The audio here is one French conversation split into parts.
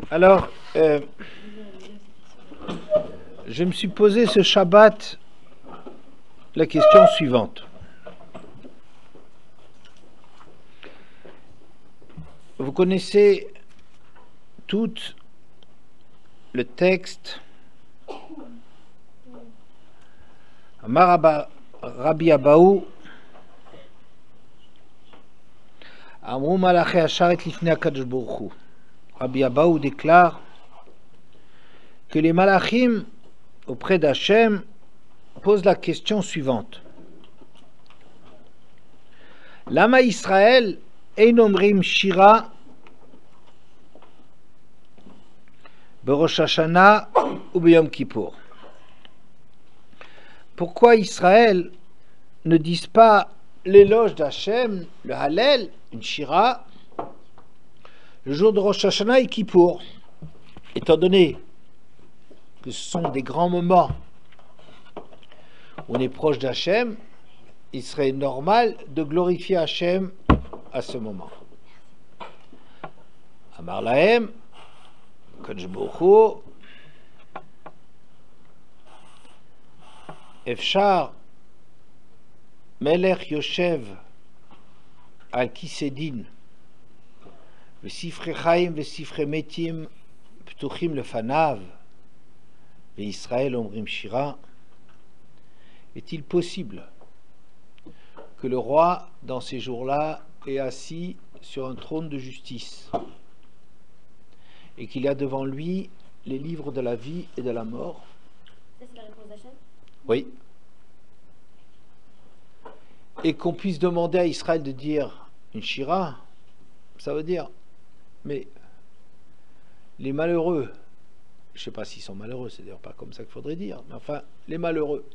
Alors, je me suis posé ce Shabbat la question suivante. Vous connaissez tout le texte Rabbi Abahu Amru Malachi Hasharet Lifnei HaKadosh Baruch Hu. Rabbi Abahu déclare que les malachim auprès d'Hachem posent la question suivante. Lama Israël ein omrim shira berosh Hashanah ou beyom Kippour. Pourquoi Israël ne disent pas l'éloge d'Hachem, le Hallel, une shira, le jour de Rosh Hashanah et Kippour, étant donné que ce sont des grands moments où on est proche d'Hachem, il serait normal de glorifier Hachem à ce moment. Amar lahem, Kadosh Baruch Hu, Efshar Melech Yoshev al Kisedin, Vesifre Chaim Vesifre Metim Ptuchim Lefanav, Israël Omrim Shira. Est-il possible que le roi, dans ces jours-là, est assis sur un trône de justice et qu'il a devant lui les livres de la vie et de la mort? Ça, c'est la réponse d'Hachem? Oui. Et qu'on puisse demander à Israël de dire une shira, ça veut dire, mais les malheureux, je ne sais pas s'ils sont malheureux, c'est d'ailleurs pas comme ça qu'il faudrait dire, mais enfin, les malheureux,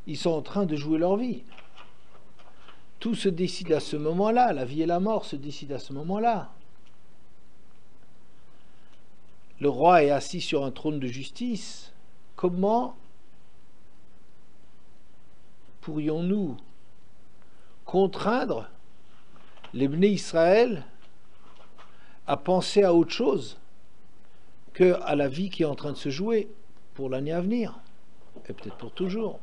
ils sont en train de jouer leur vie. Tout se décide à ce moment-là, la vie et la mort se décident à ce moment-là. Le roi est assis sur un trône de justice. Comment pourrions-nous contraindre les Bnei Israël à penser à autre chose que à la vie qui est en train de se jouer pour l'année à venir, et peut-être pour toujours,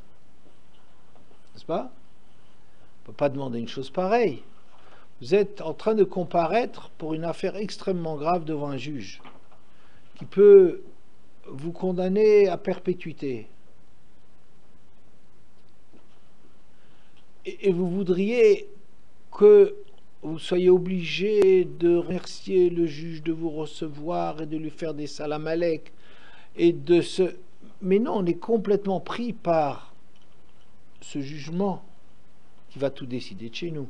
n'est-ce pas? On ne peut pas demander une chose pareille. Vous êtes en train de comparaître pour une affaire extrêmement grave devant un juge qui peut vous condamner à perpétuité. Et vous voudriez que vous soyez obligé de remercier le juge de vous recevoir et de lui faire des salam aleik et de se... Mais non, on est complètement pris par ce jugement qui va tout décider de chez nous.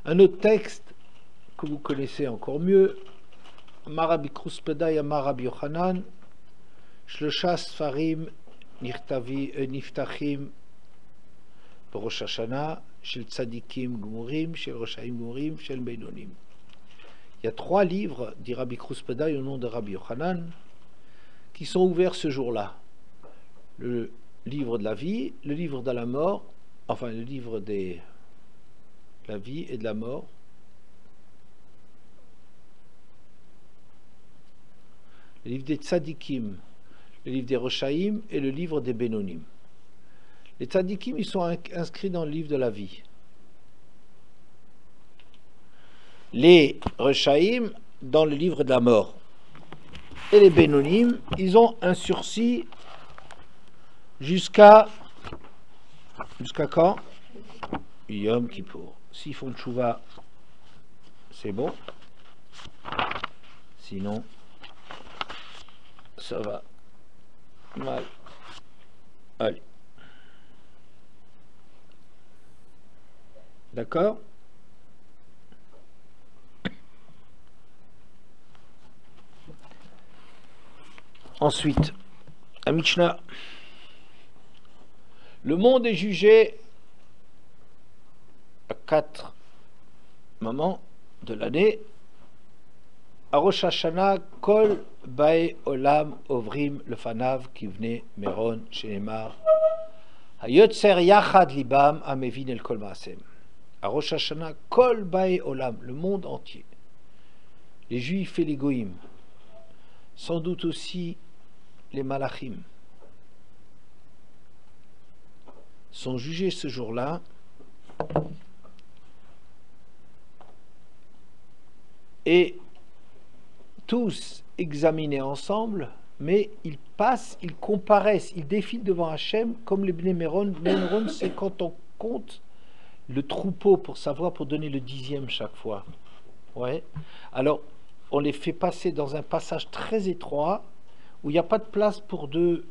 Un autre texte que vous connaissez encore mieux, Marabi Kruspedai Marabi Yochanan, Shlosha Sfarim Niftachim Rosh Hashanah, Shel Tzadikim Gmurim, Shel Roshaim Gmurim, Shel Beinonim. Il y a 3 livres, dit Rabbi Kruspedai au nom de Rabbi Yochanan, qui sont ouverts ce jour-là. Le livre de la vie, le livre de la mort, enfin le livre de la vie et de la mort, le livre des Tzadikim, le livre des Roshaim et le livre des Beinonim. Les Tzadikim, ils sont inscrits dans le livre de la vie. Les Roshaim, dans le livre de la mort. Et les Beinonim, ils ont un sursis jusqu'à quand? Yom Kippour. S'ils font tchouva, c'est bon. Sinon, ça va mal. Allez. D'accord? Ensuite, à Mishnah. Le monde est jugé à 4 moments de l'année. À Rosh Hashanah, Kol Bae Olam Ovrim Lefanav Kivne Meron Shenemar Hayotzer Yachad Libam Amevin El Kol Maasem. À Rosh Hashanah, Kol Bae Olam, le monde entier, les Juifs et les Goïms, sans doute aussi les Malachim, sont jugés ce jour-là et tous examinés ensemble, mais ils passent, ils comparaissent, ils défilent devant Hachem comme les Bnei Meron. Bnei Meron, c'est quand on compte le troupeau pour savoir, pour donner le 10e chaque fois. Ouais. Alors, on les fait passer dans un passage très étroit où il n'y a pas de place pour 2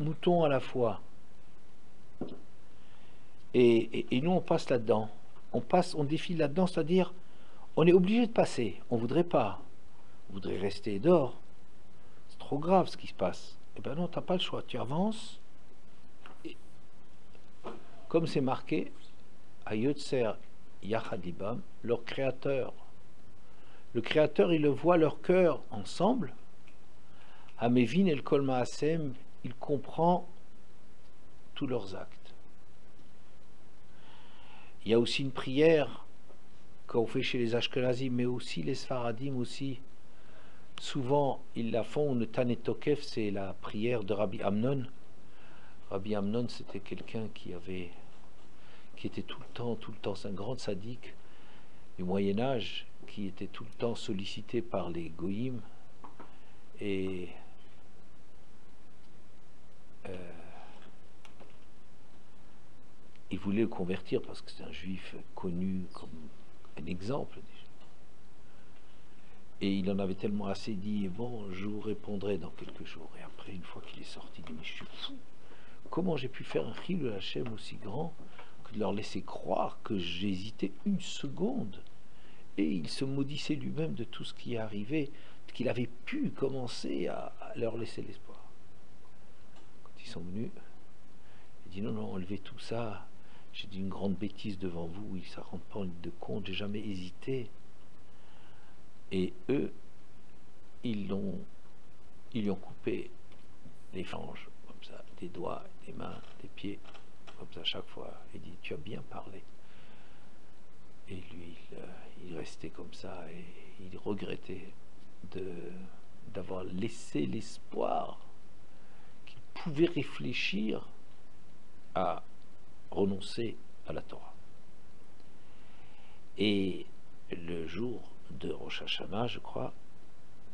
moutons à la fois. Et nous, on passe là-dedans. On défile là-dedans, c'est-à-dire, on est obligé de passer. On ne voudrait pas. On voudrait rester dehors. C'est trop grave ce qui se passe. Eh bien non, tu n'as pas le choix. Tu avances. Et, comme c'est marqué, à Yotzer Yachadibam, leur créateur. Le créateur, il le voit leur cœur ensemble. Hamevin el Kol Maasem, il comprend tous leurs actes. Il y a aussi une prière qu'on fait chez les Ashkenazim, mais aussi les Sfaradim aussi. Souvent, ils la font, le Tanet Tokef, c'est la prière de Rabbi Amnon. Rabbi Amnon, c'était quelqu'un qui était tout le temps, c'est un grand sadique du Moyen-Âge, qui était tout le temps sollicité par les Goïms. Et il voulait le convertir parce que c'est un juif connu comme un exemple. Et il en avait tellement assez dit, bon, je vous répondrai dans quelques jours. Et après, une fois qu'il est sorti, il dit, mais je suis fou. Comment j'ai pu faire un Chilul Hashem aussi grand que de leur laisser croire que j'hésitais une seconde? Et il se maudissait lui-même de tout ce qui est arrivé, qu'il avait pu commencer à leur laisser l'espoir. Quand ils sont venus, il dit, non, enlevez tout ça. J'ai dit une grande bêtise devant vous, ça ne rentre pas en ligne de compte, j'ai jamais hésité. Et eux, ils lui ont coupé les phalanges, comme ça, des doigts, des mains, des pieds, comme ça chaque fois. Il dit, tu as bien parlé. Et lui, il restait comme ça et il regrettait d'avoir laissé l'espoir qu'il pouvait réfléchir à renoncer à la Torah. Et le jour de Rosh Hashanah, je crois,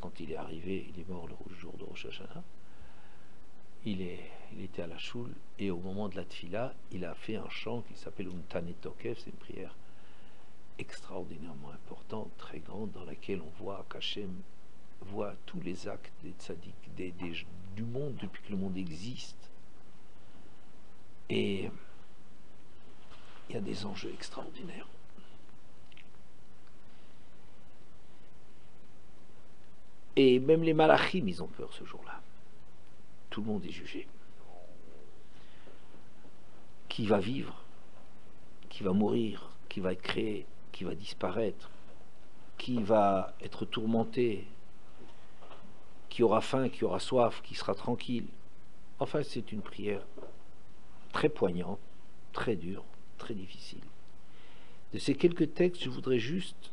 quand il est arrivé, il est mort le jour de Rosh Hashanah, il était à la choule et au moment de la tfila, il a fait un chant qui s'appelle Tanet Tokef, c'est une prière extraordinairement importante, très grande, dans laquelle on voit qu'Hachem voit tous les actes des tzaddik, du monde depuis que le monde existe. Et il y a des enjeux extraordinaires. Et même les malachim, ils ont peur ce jour-là. Tout le monde est jugé. Qui va vivre? Qui va mourir? Qui va être créé? Qui va disparaître? Qui va être tourmenté? Qui aura faim? Qui aura soif? Qui sera tranquille? Enfin, c'est une prière très poignante, très dure, très difficile. De ces quelques textes, je voudrais juste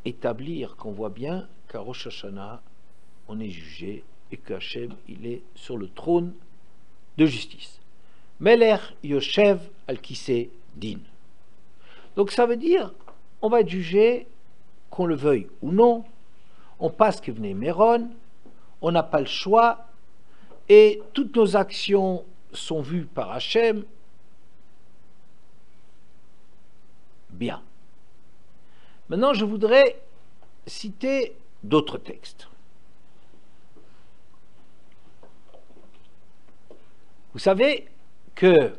établir qu'on voit bien qu'à Rosh Hashanah, on est jugé et que Hachem, il est sur le trône de justice. Meler Yoshev al-Kiseh Din. Donc ça veut dire, on va être jugé, qu'on le veuille ou non, on passe que venait Méron, on n'a pas le choix, et toutes nos actions sont vues par Hachem. Bien. Maintenant, je voudrais citer d'autres textes. Vous savez que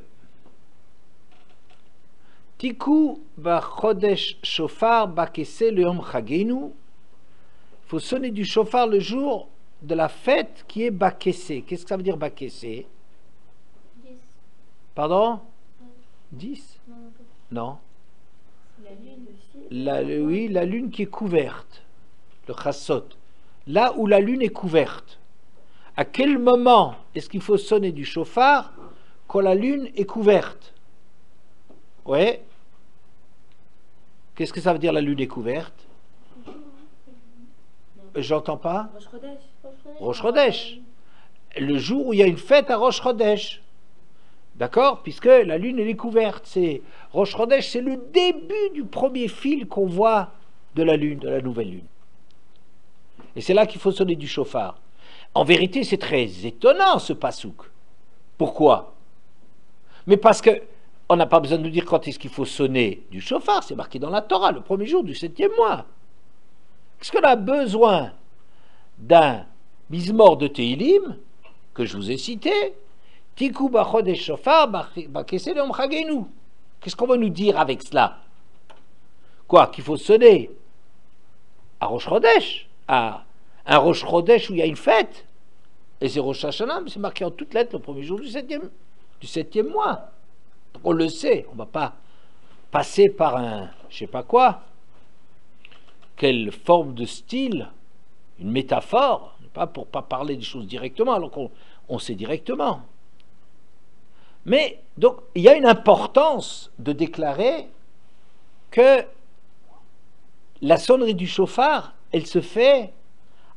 Tiku ba chodesh shofar ba kese le yom chagenu, il faut sonner du shofar le jour de la fête qui est ba kese. Qu'est-ce que ça veut dire ba kese? 10. Pardon? 10? Non. La lune aussi. Oui, la lune qui est couverte, le chassot. Là où la lune est couverte. À quel moment est-ce qu'il faut sonner du chauffard quand la lune est couverte? Ouais. Qu'est-ce que ça veut dire la lune est couverte? J'entends pas. Rosh Chodesh. Rosh Chodesh. Le jour où il y a une fête à Rosh Chodesh. D'accord? Puisque la lune elle est couverte. C'est Rosh Chodesh, c'est le début du premier fil qu'on voit de la lune, de la nouvelle lune. Et c'est là qu'il faut sonner du chauffard. En vérité, c'est très étonnant ce pasouk. Pourquoi? Mais parce que on n'a pas besoin de nous dire quand est-ce qu'il faut sonner du chauffard. C'est marqué dans la Torah, le premier jour du 7e mois. Est-ce qu'on a besoin d'un mizmor de Tehilim que je vous ai cité? Tiku bachodesh shofar bakesed yom chagenu. Qu'est-ce qu'on veut nous dire avec cela? Quoi? Qu'il faut sonner à Rosh Chodesh, à un Rosh Chodesh où il y a une fête. Et c'est Rosh Hashanah, mais c'est marqué en toutes lettres le premier jour du septième mois. Donc on le sait, on ne va pas passer par un je sais pas quoi, quelle forme de style, une métaphore, pas pour pas parler des choses directement, alors qu'on sait directement. Mais donc il y a une importance de déclarer que la sonnerie du chauffard, elle se fait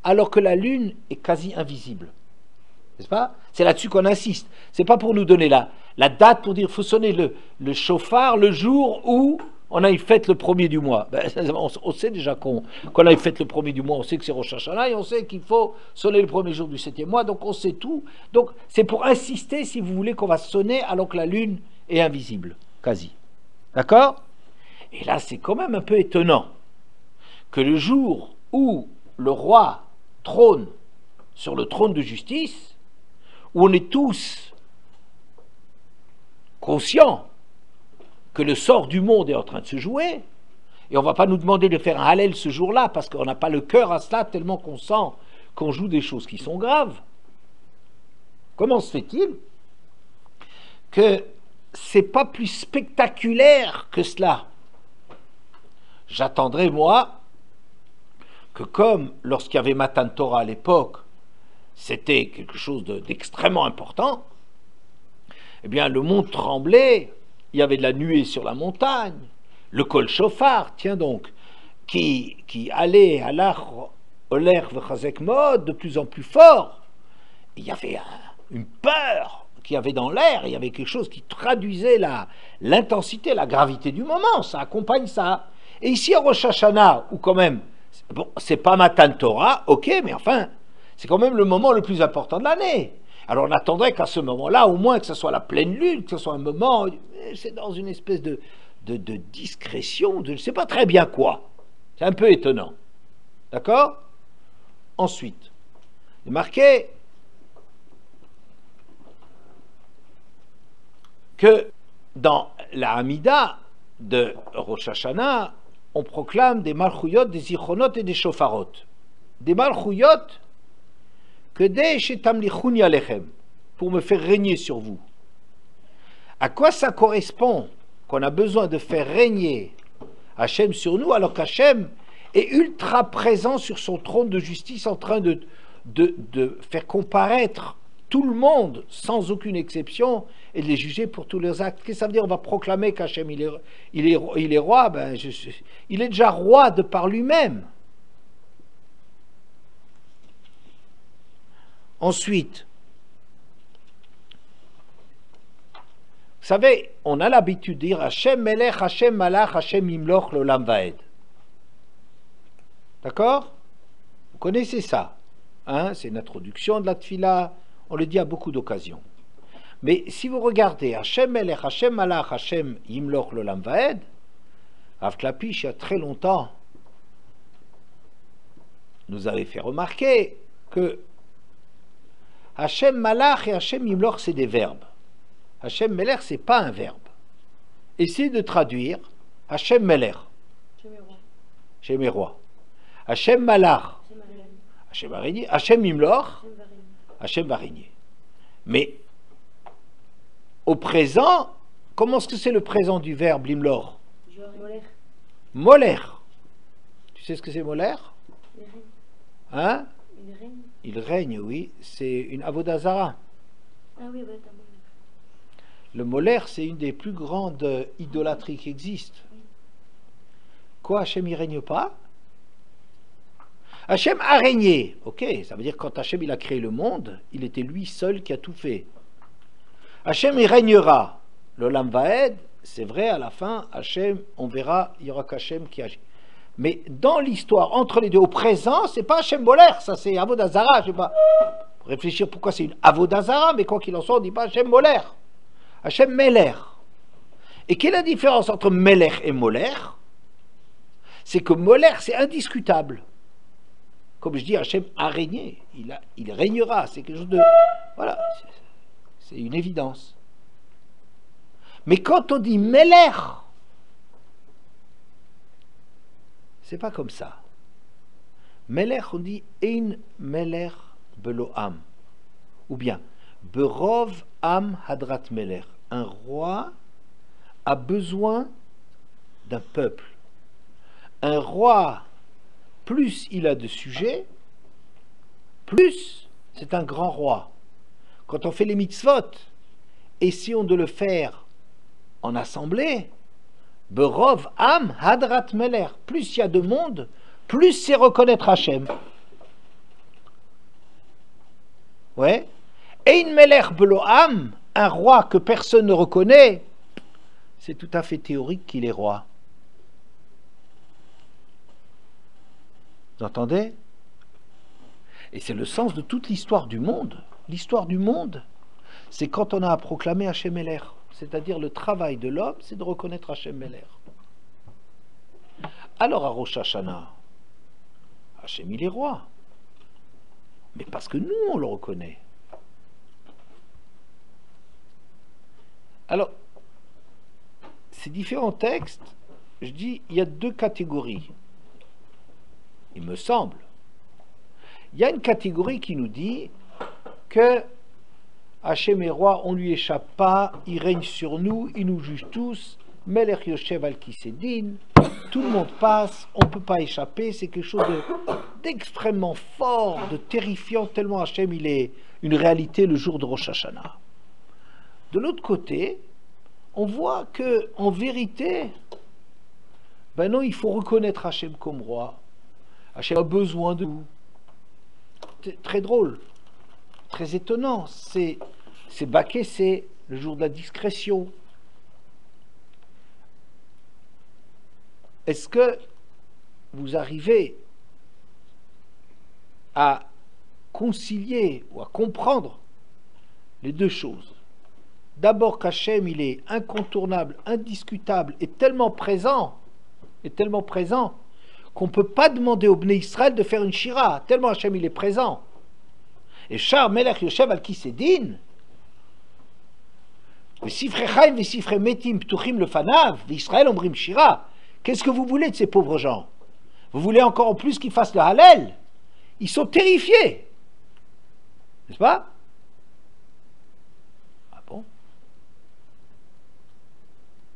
alors que la lune est quasi invisible. N'est-ce pas? C'est là-dessus qu'on insiste. C'est pas pour nous donner la date pour dire qu'il faut sonner le chauffard le jour où on a une fête le premier du mois. Ben, on sait déjà qu'on a une fête le premier du mois, on sait que c'est Rosh Hashanah et on sait qu'il faut sonner le premier jour du 7e mois, donc on sait tout. Donc c'est pour insister, si vous voulez, qu'on va sonner alors que la lune est invisible, quasi. D'accord? Et là, c'est quand même un peu étonnant que le jour où le roi trône sur le trône de justice, où on est tous conscients que le sort du monde est en train de se jouer, et on ne va pas nous demander de faire un Hallel ce jour-là, parce qu'on n'a pas le cœur à cela, tellement qu'on sent qu'on joue des choses qui sont graves. Comment se fait-il que c'est pas plus spectaculaire que cela? J'attendrai, moi, que comme lorsqu'il y avait Matan Torah à l'époque, c'était quelque chose d'extrêmement important, eh bien le monde tremblait, il y avait de la nuée sur la montagne, le kol shofar, tiens donc, qui allait à l'air v'chazek mod de plus en plus fort. Il y avait une peur qu'il y avait dans l'air, il y avait quelque chose qui traduisait l'intensité, la gravité du moment, ça accompagne ça. Et ici à Rosh Hashanah, où quand même, bon, c'est pas Matan Torah, ok, mais enfin, c'est quand même le moment le plus important de l'année. Alors on attendrait qu'à ce moment-là, au moins que ce soit la pleine lune, que ce soit un moment, c'est dans une espèce de discrétion, de je ne sais pas très bien quoi. C'est un peu étonnant. D'accord? Ensuite, il est marqué que dans la Hamida de Rosh Hashanah, on proclame des malchouyot, des zichronot et des shofarot. Des malchouyot que des shetamlichuni alechem, pour me faire régner sur vous. À quoi ça correspond qu'on a besoin de faire régner Hachem sur nous, alors qu'Hachem est ultra présent sur son trône de justice, en train de faire comparaître tout le monde, sans aucune exception, et de les juger pour tous leurs actes. Qu'est-ce que ça veut dire? On va proclamer qu'Hachem il est roi. Ben, il est déjà roi de par lui-même. Ensuite, vous savez, on a l'habitude de dire Hachem Melech, Hachem Malach, Hachem Imloch, l'Olam Vaed. D'accord? Vous connaissez ça. Hein? C'est une introduction de la Tfila. On le dit à beaucoup d'occasions. Mais si vous regardez Hachem Melech, Hachem Malach, Hachem Imloch, l'Olam Vaed, Rav Klapish, il y a très longtemps, nous avait fait remarquer que Hachem Malach et Hachem Imloch, c'est des verbes. Hachem Melech, c'est pas un verbe. Essayez de traduire Hachem Melech. Hachem est roi. Hachem Malach. Hachem va régner. Hachem Imloch. Hachem va régner. Mais au présent, comment est-ce que c'est le présent du verbe Imloch? Moler. Tu sais ce que c'est Moler? Hein? Il règne, oui. C'est une avodazara. Ah oui, bah, le molaire, c'est une des plus grandes idolâtries qui existent. Quoi, Hachem, il règne pas? Hachem a régné. Ok, ça veut dire que quand Hachem il a créé le monde, il était lui seul qui a tout fait. Hachem il régnera. L'Olam Vaed, c'est vrai, à la fin, Hachem, on verra, il y aura qu'Hachem qui agit. Mais dans l'histoire, entre les deux, au présent, c'est pas Hachem Boler, ça c'est Avodazara. Je ne vais pas réfléchir pourquoi c'est une Avodazara, mais quoi qu'il en soit, on ne dit pas Hachem Boler. Hachem Meler. Et quelle est la différence entre Meler et Moler? C'est que Moler, c'est indiscutable. Comme je dis, Hachem a régné. Il régnera. C'est quelque chose de... Voilà. C'est une évidence. Mais quand on dit Meler, c'est pas comme ça. Meler, on dit Ein Meler Beloam. Ou bien Berov Am Hadrat Meler. Un roi a besoin d'un peuple. Un roi, plus il a de sujets, plus c'est un grand roi. Quand on fait les mitzvot, essayons de le faire en assemblée, Berov Am Hadrat Meler. Plus il y a de monde, plus c'est reconnaître Hachem. Ouais. Ein Meler Beloam, un roi que personne ne reconnaît, c'est tout à fait théorique qu'il est roi. Vous entendez? Et c'est le sens de toute l'histoire du monde. L'histoire du monde, c'est quand on a à proclamer Hachem Meler. C'est-à-dire le travail de l'homme, c'est de reconnaître Hachem Meler. Alors à Rosh Hashanah, Hachem il est roi. Mais parce que nous on le reconnaît. Alors, ces différents textes, je dis, il y a deux catégories. Il me semble. Il y a une catégorie qui nous dit que Hachem est roi, on ne lui échappe pas, il règne sur nous, il nous juge tous, Melech Yoshev al Kisedin, tout le monde passe, on ne peut pas échapper, c'est quelque chose d'extrêmement fort, de terrifiant, tellement Hachem il est une réalité le jour de Rosh Hashanah. De l'autre côté, on voit que en vérité, ben non, il faut reconnaître Hachem comme roi. Hachem a besoin de nous. C'est très drôle, très étonnant. C'est Baké, c'est le jour de la discrétion. Est-ce que vous arrivez à concilier ou à comprendre les deux choses? D'abord qu'Hachem, il est incontournable, indiscutable et tellement présent qu'on ne peut pas demander au Bnei Israël de faire une shira, tellement Hachem il est présent. Et Shar Melech Yoshev al Kisedin, V'sifrei Chaim v'sifrei Metim Ptuchim lefanav, v'Israël omrim shira. Qu'est-ce que vous voulez de ces pauvres gens? Vous voulez encore en plus qu'ils fassent le Hallel? Ils sont terrifiés, n'est-ce pas? Ah bon?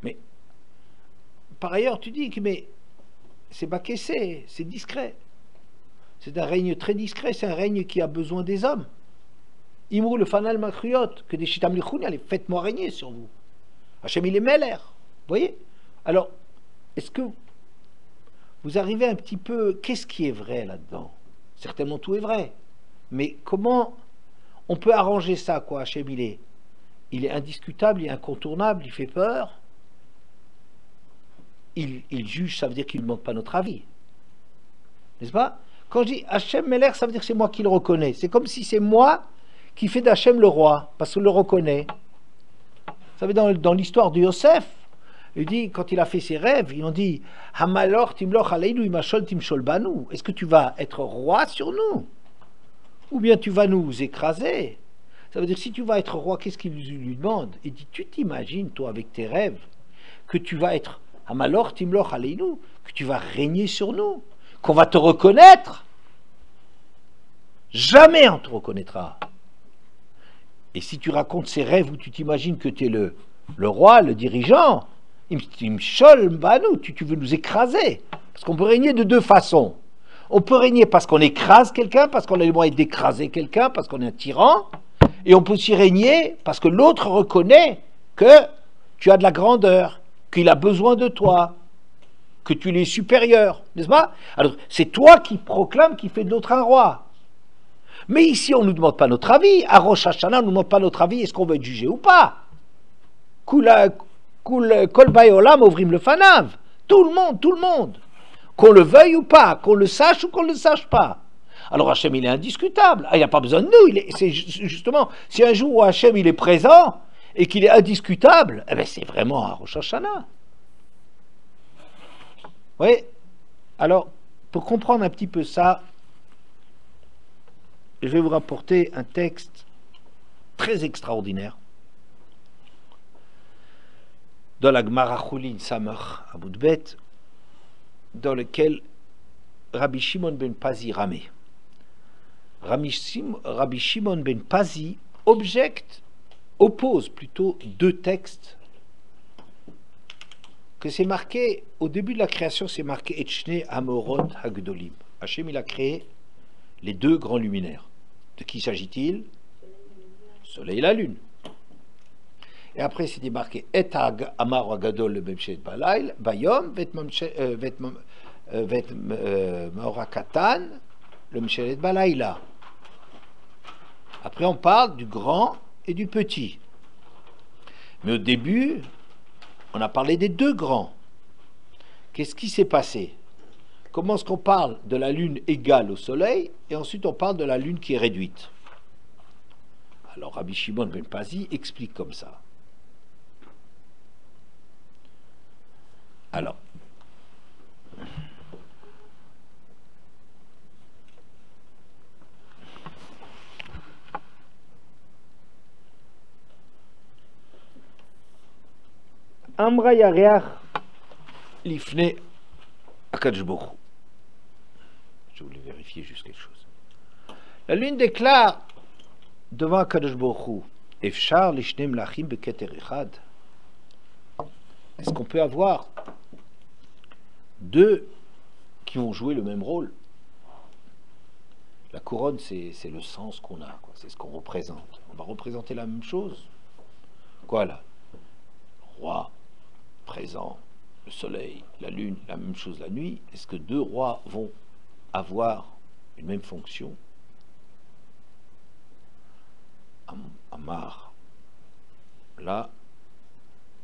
Mais par ailleurs, tu dis que mais c'est Baké, c'est discret. C'est un règne très discret, c'est un règne qui a besoin des hommes. Imrou le fanal makriot, que des chitam lichouni, allez, faites-moi régner sur vous. Hachem il est Meler. Vous voyez? Alors, est-ce que vous arrivez un petit peu, qu'est-ce qui est vrai là-dedans? Certainement tout est vrai. Mais comment on peut arranger ça, quoi, Hachem il est indiscutable, il est incontournable, il fait peur. Il juge, ça veut dire qu'il ne demande pas notre avis. N'est-ce pas? Quand je dis Hachem Meler, ça veut dire que c'est moi qui le reconnais. C'est comme si c'est moi qui fais d'Hachem le roi, parce que je le reconnais. Vous savez, dans l'histoire de Yosef, il dit, quand il a fait ses rêves, ils ont dit Hamalor timloch aleinu imashol timshol banu. Est-ce que tu vas être roi sur nous? Ou bien tu vas nous écraser? Ça veut dire, si tu vas être roi, qu'est-ce qu'il lui demande? Il dit, tu t'imagines, toi, avec tes rêves, que tu vas être Hamalor timloch aleinu, que tu vas régner sur nous, qu'on va te reconnaître? Jamais on te reconnaîtra. Et si tu racontes ces rêves où tu t'imagines que tu es le roi, le dirigeant, tu veux nous écraser. Parce qu'on peut régner de deux façons. On peut régner parce qu'on écrase quelqu'un, parce qu'on a les moyens d'écraser quelqu'un, parce qu'on est un tyran. Et on peut aussi régner parce que l'autre reconnaît que tu as de la grandeur, qu'il a besoin de toi. que tu l'es supérieur, n'est-ce pas? Alors, c'est toi qui proclames qui fait de l'autre un roi. Mais ici, on ne nous demande pas notre avis. À Rosh Hashanah, on ne nous demande pas notre avis. Est-ce qu'on va être jugé ou pas? Kol Baé Olam Ovrim le Fanav. Tout le monde. Qu'on le veuille ou pas, qu'on le sache ou qu'on ne le sache pas. Alors Hachem, il est indiscutable. Il n'y a pas besoin de nous. C'est justement, si un jour où Hachem, il est présent et qu'il est indiscutable, eh bien, c'est vraiment à Rosh Hashanah. Oui. Alors, pour comprendre un petit peu ça, je vais vous rapporter un texte très extraordinaire dans la Gemara Chulin Samach à Boudbet, dans lequel Rabbi Shimon ben Pazi ramé. Rabbi Shimon ben Pazi oppose plutôt deux textes que c'est marqué, au début de la création, c'est marqué Etchne Amorot Hagdolim. Hachem, il a créé les deux grands luminaires. De qui s'agit-il? Soleil et la lune. Et après, c'était marqué Etag Amar Agadol le Memshet Balail, Bayom, Maorakatan, le Memshet Balaïla. Après, on parle du grand et du petit. Mais au début, on a parlé des deux grands. Qu'est-ce qui s'est passé? Comment est-ce qu'on parle de la lune égale au soleil et ensuite on parle de la lune qui est réduite? Alors Rabbi Shimon ben Pazi explique comme ça. Alors, Amra Yareach Lifne Akadosh Baruch Hu. Je voulais vérifier juste quelque chose. La lune déclare devant Akadosh Baruch Hu, Efshar lishne mlachim beketer echad. Est-ce qu'on peut avoir deux qui vont jouer le même rôle? La couronne, c'est le sens qu'on a, c'est ce qu'on représente. On va représenter la même chose. Quoi là? Le roi présent, le soleil, la lune, la même chose la nuit. Est-ce que deux rois vont avoir une même fonction? Amar, là,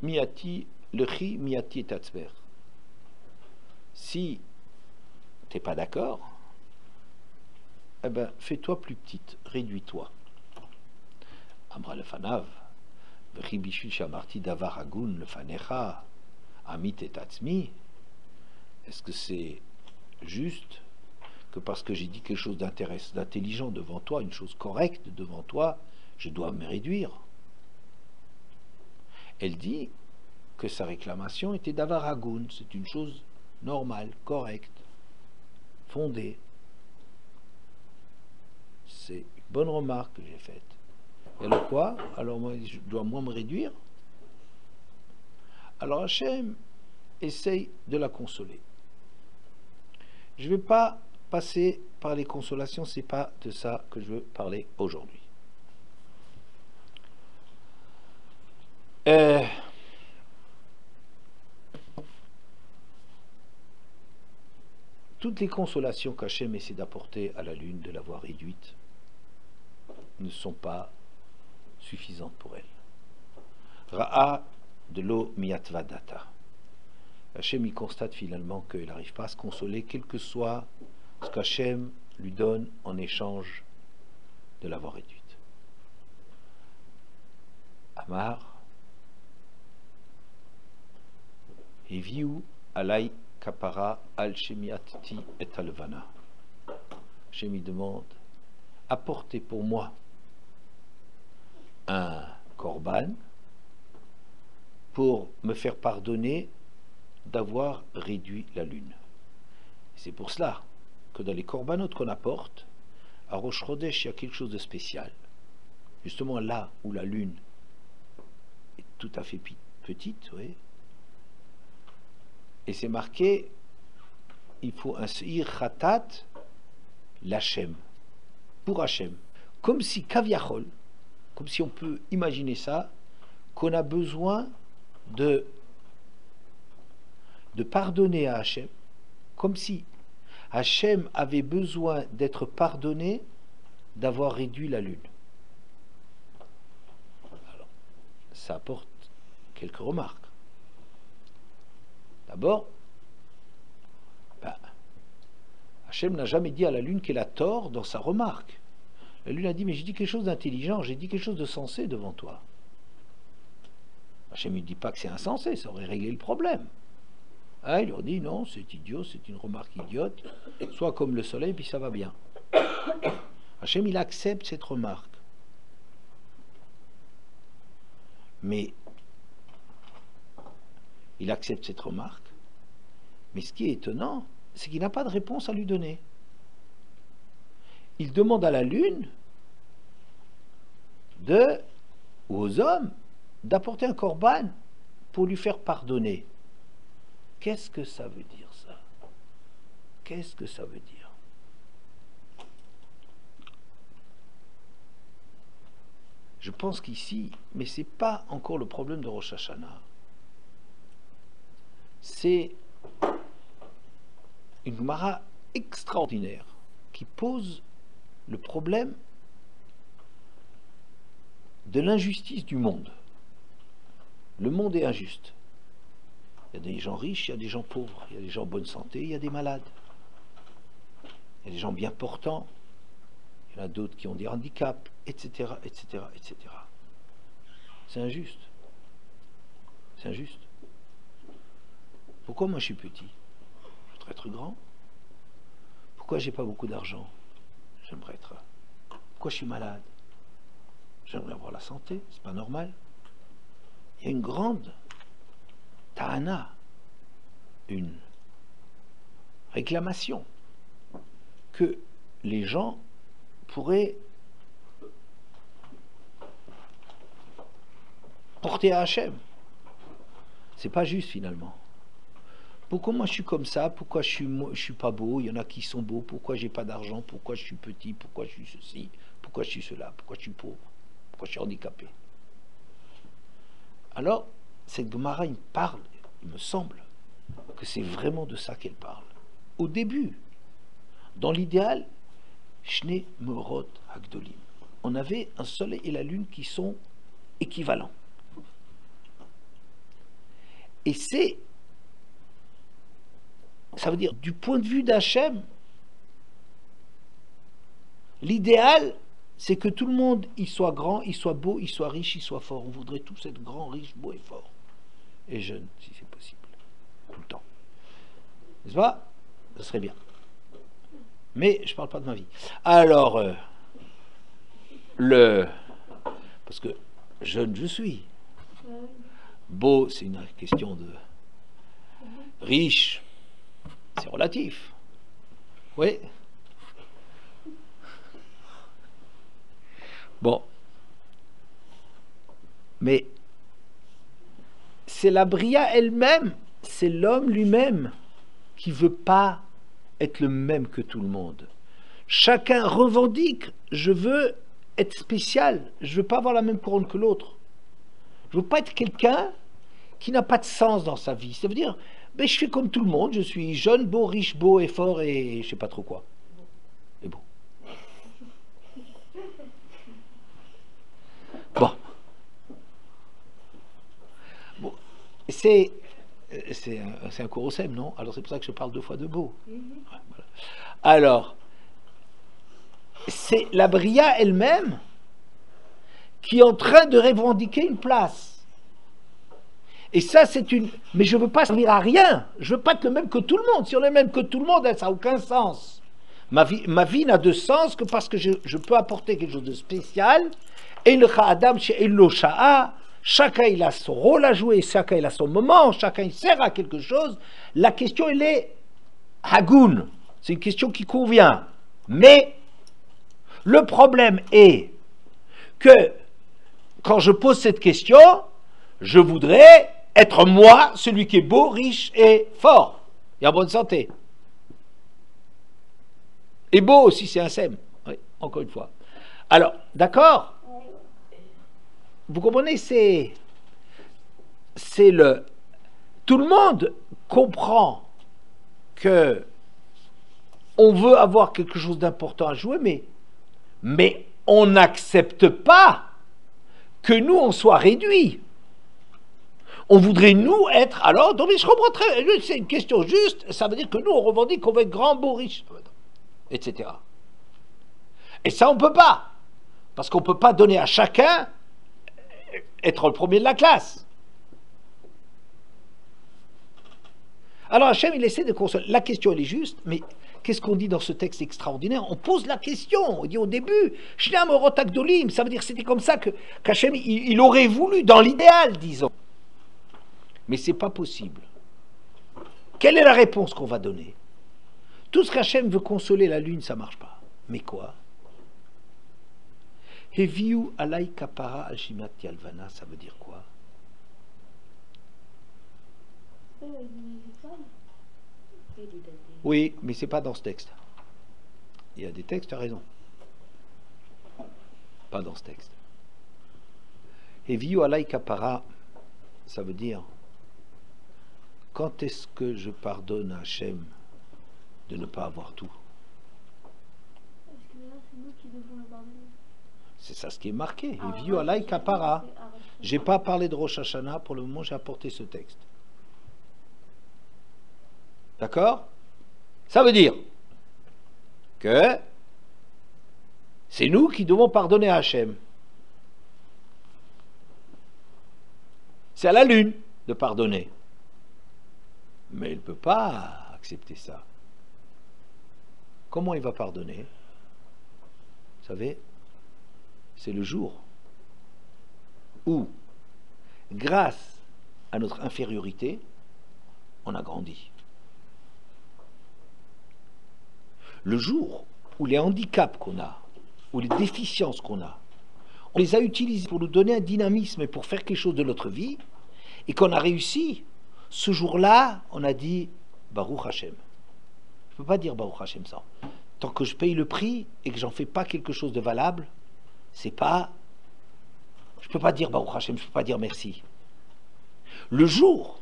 miati, le chi, miati et tatzber. Si tu n'es pas d'accord, eh ben, fais-toi plus petite, réduis-toi. Amra le fanav, v'chi bishvil shamarti davar hagun le fanecha, amit et tatzmi. Est-ce que c'est juste que parce que j'ai dit quelque chose d'intelligent devant toi, une chose correcte devant toi, je dois me réduire? Elle dit que sa réclamation était d'avar hagun, c'est une chose normale, correcte, fondée. C'est une bonne remarque que j'ai faite. Et alors quoi? Alors moi, je dois moi me réduire? Alors Hachem essaye de la consoler. Je ne vais pas passer par les consolations, c'est pas de ça que je veux parler aujourd'hui. Toutes les consolations qu'Hachem essaie d'apporter à la lune, de l'avoir réduite, ne sont pas suffisantes pour elle. Ra'a de l'eau miatvadata. Hachem y constate finalement qu'il n'arrive pas à se consoler, quel que soit ce qu'Hachem lui donne en échange de l'avoir réduite. Amar, Eviu alay kapara al shemiati et alvana. Hachem lui demande, apportez pour moi un korban pour me faire pardonner d'avoir réduit la lune. C'est pour cela que dans les corbanotes qu'on apporte, à Rosh Chodesh, il y a quelque chose de spécial. Justement là où la lune est tout à fait petite, oui. Et c'est marqué, il faut un seir khatat l'Hachem, pour Hachem. Comme si kaviachol, comme si on peut imaginer ça, qu'on a besoin de de pardonner à Hachem, comme si Hachem avait besoin d'être pardonné d'avoir réduit la lune. Alors, ça apporte quelques remarques. D'abord, Hachem n'a jamais dit à la lune qu'elle a tort dans sa remarque. La lune a dit, mais j'ai dit quelque chose d'intelligent, j'ai dit quelque chose de sensé devant toi. Hachem ne dit pas que c'est insensé, ça aurait réglé le problème. Ah, il leur dit, non, c'est idiot, c'est une remarque idiote, sois comme le soleil, puis ça va bien. Hachem, il accepte cette remarque. Mais, il accepte cette remarque, mais ce qui est étonnant, c'est qu'il n'a pas de réponse à lui donner. Il demande à la lune ou aux hommes d'apporter un corban pour lui faire pardonner. Qu'est-ce que ça veut dire, ça? Qu'est-ce que ça veut dire? Je pense qu'ici, mais ce n'est pas encore le problème de Rosh Hashanah. C'est une Gemara extraordinaire qui pose le problème de l'injustice du monde. Le monde est injuste. Il y a des gens riches, il y a des gens pauvres, il y a des gens en bonne santé, il y a des malades. Il y a des gens bien portants, il y en a d'autres qui ont des handicaps, etc., etc., etc. C'est injuste. C'est injuste. Pourquoi moi je suis petit? Je voudrais être grand. Pourquoi j'ai pas beaucoup d'argent? J'aimerais être. Pourquoi je suis malade? J'aimerais avoir la santé, c'est pas normal. Il y a une grande ta'ana, une réclamation que les gens pourraient porter à Hachem. C'est pas juste finalement. Pourquoi moi je suis comme ça? Pourquoi je suis pas beau? Il y en a qui sont beaux. Pourquoi j'ai pas d'argent? Pourquoi je suis petit? Pourquoi je suis ceci? Pourquoi je suis cela? Pourquoi je suis pauvre? Pourquoi je suis handicapé? Alors, cette Gemara, il parle, il me semble, que c'est vraiment de ça qu'elle parle. Au début, dans l'idéal, Shne Meorot Hagdolim, on avait un soleil et la lune qui sont équivalents. Et ça veut dire, du point de vue d'Hachem, l'idéal, c'est que tout le monde, il soit grand, il soit beau, il soit riche, il soit fort. On voudrait tous être grand, riche, beau et fort. Et jeune, si c'est possible. Tout le temps. N'est-ce pas? Ce serait bien. Mais je ne parle pas de ma vie. Alors, parce que jeune je suis. Beau, c'est une question de... Riche, c'est relatif. Oui. Bon. Mais c'est la Bria elle-même, c'est l'homme lui-même qui ne veut pas être le même que tout le monde. Chacun revendique, je veux être spécial, je ne veux pas avoir la même couronne que l'autre. Je ne veux pas être quelqu'un qui n'a pas de sens dans sa vie. Ça veut dire, ben, je fais comme tout le monde, je suis jeune, beau, riche, beau et fort et je ne sais pas trop quoi. Et bon. Bon. C'est un cours au SEM, non? Alors c'est pour ça que je parle 2 fois de beau. Ouais, voilà. Alors, c'est la Bria elle-même qui est en train de revendiquer une place. Et ça, c'est une... Mais je ne veux pas servir à rien. Je ne veux pas être le même que tout le monde. Si on est le même que tout le monde, ça n'a aucun sens. Ma vie n'a de sens que parce que je peux apporter quelque chose de spécial. Et le Adam chez Elo Sha'a, chacun il a son rôle à jouer, chacun il a son moment, chacun il sert à quelque chose. La question, elle est Hagoun. C'est une question qui convient. Mais le problème est que quand je pose cette question, je voudrais être moi, celui qui est beau, riche et fort, et en bonne santé. Et beau aussi, c'est un sème. Oui, encore une fois. Alors, d'accord? Vous comprenez, c'est tout Tout le monde comprend que on veut avoir quelque chose d'important à jouer, mais on n'accepte pas que nous, on soit réduits. On voudrait, nous, être... Alors, donc, je comprends très... C'est une question juste, ça veut dire que nous, on revendique qu'on va être grand, beau, riche, etc. Et ça, on ne peut pas. Parce qu'on ne peut pas donner à chacun être le premier de la classe. Alors Hachem, il essaie de consoler. La question, elle est juste, mais qu'est-ce qu'on dit dans ce texte extraordinaire? On pose la question, on dit au début, Shneam Orotak Dolim, ça veut dire que c'était comme ça qu'Hachem, il aurait voulu, dans l'idéal, disons. Mais ce n'est pas possible. Quelle est la réponse qu'on va donner? Tout ce qu'Hachem veut consoler la lune, ça ne marche pas. Mais quoi? Heviu alay kapara al shimat yalvana, ça veut dire quoi? Oui, mais c'est pas dans ce texte. Il y a des textes, tu as raison. Pas dans ce texte. Heviu alay kapara, ça veut dire quand est-ce que je pardonne à Hachem de ne pas avoir tout? C'est ça ce qui est marqué. Heviu alay kapara. J'ai pas parlé de Rosh Hashanah, pour le moment j'ai apporté ce texte. D'accord? Ça veut dire que c'est nous qui devons pardonner à Hachem. C'est à la lune de pardonner. Mais il ne peut pas accepter ça. Comment il va pardonner? Vous savez, c'est le jour où, grâce à notre infériorité, on a grandi. Le jour où les handicaps qu'on a, ou les déficiences qu'on a, on les a utilisés pour nous donner un dynamisme et pour faire quelque chose de notre vie, et qu'on a réussi, ce jour-là, on a dit Baruch Hashem. Je ne peux pas dire Baruch Hashem ça. Tant que je paye le prix et que j'en fais pas quelque chose de valable, c'est pas... Je ne peux pas dire Baruch Hashem, je ne peux pas dire merci. Le jour